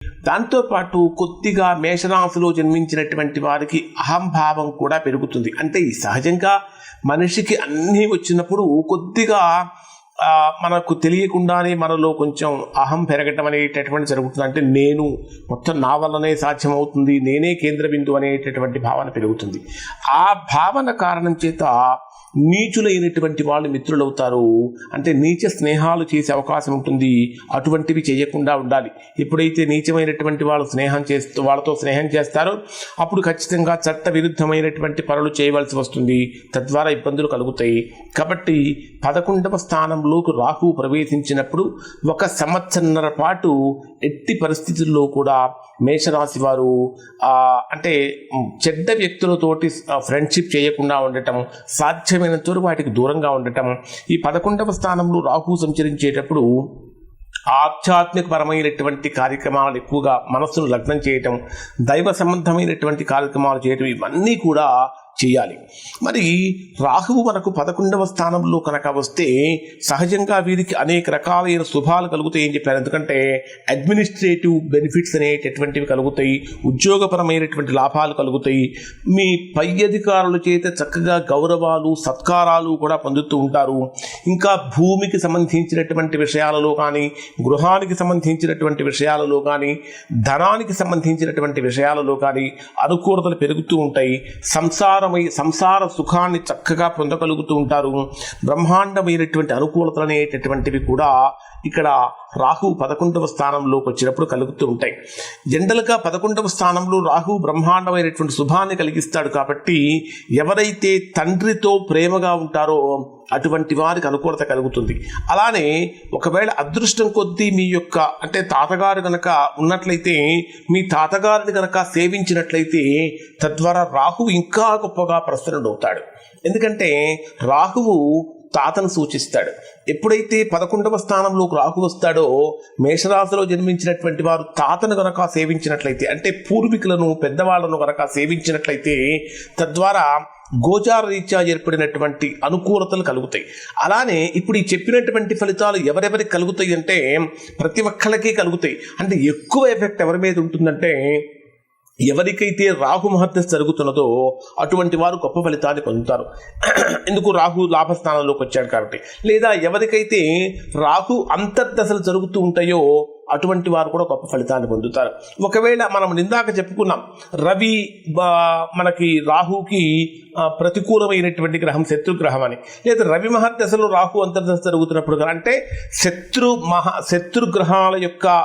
దాంతోపాటు కొద్దిగా మేషరాశిలో జన్మించినటువంటి వారికి అహంభావం కూడా పెరుగుతుంది. అంటే ఈ సహజంగా మనిషికి అన్నీ వచ్చినప్పుడు కొద్దిగా మనకు తెలియకుండానే మనలో కొంచెం అహం పెరగటం అనేటటువంటి జరుగుతుంది. అంటే నేను మొత్తం నా వల్లనే సాధ్యమవుతుంది, నేనే కేంద్ర బిందువు అనేటటువంటి భావన పెరుగుతుంది. ఆ భావన కారణం చేత నీచులైనటువంటి వాళ్ళు మిత్రులవుతారు. అంటే నీచ స్నేహాలు చేసే అవకాశం ఉంటుంది. అటువంటివి చేయకుండా ఉండాలి. ఎప్పుడైతే నీచమైనటువంటి వాళ్ళు వాళ్ళతో స్నేహం చేస్తారో అప్పుడు ఖచ్చితంగా చట్ట విరుద్ధమైనటువంటి పనులు చేయవలసి వస్తుంది. తద్వారా ఇబ్బందులు కలుగుతాయి. కాబట్టి 11వ స్థానంలోకి రాహువు ప్రవేశించినప్పుడు 1 సంవత్సరన్నర పాటు ఎట్టి పరిస్థితుల్లో కూడా మేషరాశి వారు అంటే చెడ్డ వ్యక్తులతోటి ఫ్రెండ్షిప్ చేయకుండా ఉండటం, సాధ్యమైనంత వరకు వాటికి దూరంగా ఉండటం. ఈ 11వ స్థానంలో రాహువు సంచరించేటప్పుడు ఆధ్యాత్మికపరమైనటువంటి కార్యక్రమాలు ఎక్కువగా మనస్సును లగ్నం చేయటం, దైవ సంబంధమైనటువంటి కార్యక్రమాలు చేయటం, ఇవన్నీ కూడా చేయాలి. మరి రాహువు మనకు 11వ స్థానంలో కనుక వస్తే సహజంగా వీరికి అనేక రకాలైన శుభాలు కలుగుతాయి అని చెప్పారు. ఎందుకంటే అడ్మినిస్ట్రేటివ్ బెనిఫిట్స్ అనేటటువంటివి కలుగుతాయి, ఉద్యోగపరమైనటువంటి లాభాలు కలుగుతాయి, మీ పై అధికారుల చేత చక్కగా గౌరవాలు సత్కారాలు కూడా పొందుతూ ఉంటారు. ఇంకా భూమికి సంబంధించినటువంటి విషయాలలో కానీ, గృహానికి సంబంధించినటువంటి విషయాలలో కానీ, ధనానికి సంబంధించినటువంటి విషయాలలో కానీ అనుకూలతలు పెరుగుతూ ఉంటాయి. సంసార సుఖాన్ని చక్కగా పొందగలుగుతూ ఉంటారు. బ్రహ్మాండమైనటువంటి అనుకూలతలు అనేటటువంటివి కూడా ఇక్కడ రాహువు 11వ స్థానంలోకి వచ్చినప్పుడు కలుగుతూ ఉంటాయి. జనరల్గా 11వ స్థానంలో రాహువు బ్రహ్మాండమైనటువంటి శుభాన్ని కలిగిస్తాడు. కాబట్టి ఎవరైతే తండ్రితో ప్రేమగా ఉంటారో అటువంటి వారికి అనుకూలత కలుగుతుంది. అలానే ఒకవేళ అదృష్టం కొద్దీ మీ యొక్క అంటే తాతగారు కనుక ఉన్నట్లయితే మీ తాతగారిని కనుక సేవించినట్లయితే తద్వారా రాహువు ఇంకా గొప్పగా ప్రసన్నుడవుతాడు. ఎందుకంటే రాహువు తాతను సూచిస్తాడు. ఎప్పుడైతే 11వ స్థానంలోకి రాహు వస్తాడో మేషరాశిలో జన్మించినటువంటి వారు తాతను కనుక సేవించినట్లయితే, అంటే పూర్వీకులను పెద్దవాళ్లను కనుక సేవించినట్లయితే తద్వారా గోచార రీత్యా ఏర్పడినటువంటి అనుకూలతలు కలుగుతాయి. అలానే ఇప్పుడు ఈ చెప్పినటువంటి ఫలితాలు ఎవరెవరికి కలుగుతాయి అంటే ప్రతి ఒక్కళ్ళకి కలుగుతాయి. అంటే ఎక్కువ ఎఫెక్ట్ ఎవరి మీద ఉంటుందంటే ఎవరికైతే రాహు మహత్యం జరుగుతున్నదో అటువంటి వారు గొప్ప ఫలితాన్ని పొందుతారు. ఎందుకు? రాహు లాభస్థానంలోకి వచ్చాడు కాబట్టి. లేదా ఎవరికైతే రాహు అంతర్దశలు జరుగుతూ ఉంటాయో అటువంటి వారు కూడా గొప్ప ఫలితాన్ని పొందుతారు. ఒకవేళ మనం ఇందాక చెప్పుకున్నాం రవి మనకి రాహుకి ప్రతికూలమైనటువంటి గ్రహం శత్రుగ్రహం అని. లేదా రవి మహర్దశలో రాహు అంతర్దశ జరుగుతున్నప్పుడు అంటే శత్రుగ్రహాల యొక్క